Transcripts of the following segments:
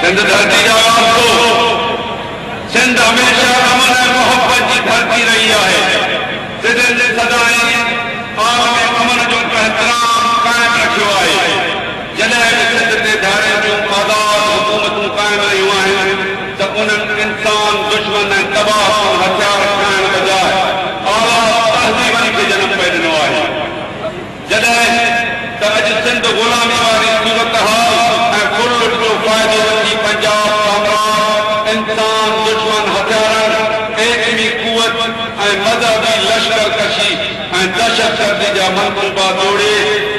सिंध धरती जा वास्तो सिंध हमेशा अमन ऐं मोहब्बत की धरती रही है। सिंध ने सदाई आलम अमन जो एहतराम कायम रखियो है। जॾहिं बि सिंध ते धारे जूं आज़ाद हुकूमतूं कायम रहियूं आहिनि त उन्हनि इंसान दुश्मन ऐं तबाह हथियार खाइण बजाए आला तहज़ीबनि खे जनम पे ॾिनो आहे। जॾहिं त अॼु सिंध ग़ुलामी वारी सूरत हाल ऐं कुल जो फ़ाइदो वठी पंजाब साम्राज इंसान दुश्मन हथियारनि एटमी कुवत ऐं मज़हबी लश्करकशी ऐं दहशतगर्दी जा मंसूबा जोड़े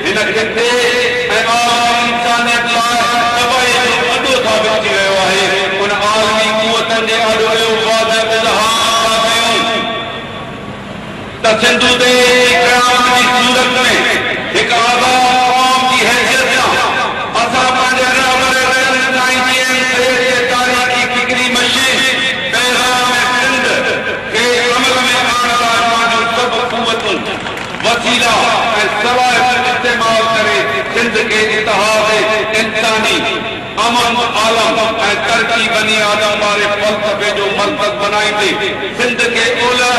हिन खिते ऐं आलमी इंसानियत लाइ तबाही जो अॾो साबित थी रहियो आहे। उन आलमी कुवतनि जे अॾो जो वाज़िह इज़हार था कयूं त सिंधु ते क़यामत जी सूरत में हिकु आज़ाद क़ौम जी हैसियत सां असां पंहिंजे रहबर तारीख़ी फिक्री मशीन पैगाम सिंध खे अमल में आणण लाइ पंहिंजूं सभु क़ुवतूं वसीला ऐं सलाहियत इस्तेमाल करे सिंध खे इतिहाद इंसानी अमन आलम ऐं तरक़ी बनी आदम वारे फ़लसफ़े जो मरकज़ बनाईंदे सिंध खे ओलह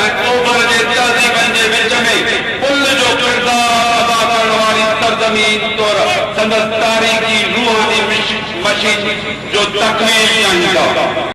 ऐं ओभर जे तहज़ीबनि जे विच में पुल जो किरदार अदा करण वारी सरज़मीन तौर संदसि तारीख़ी रूहानी मशीन जो तकमील चाहींदा।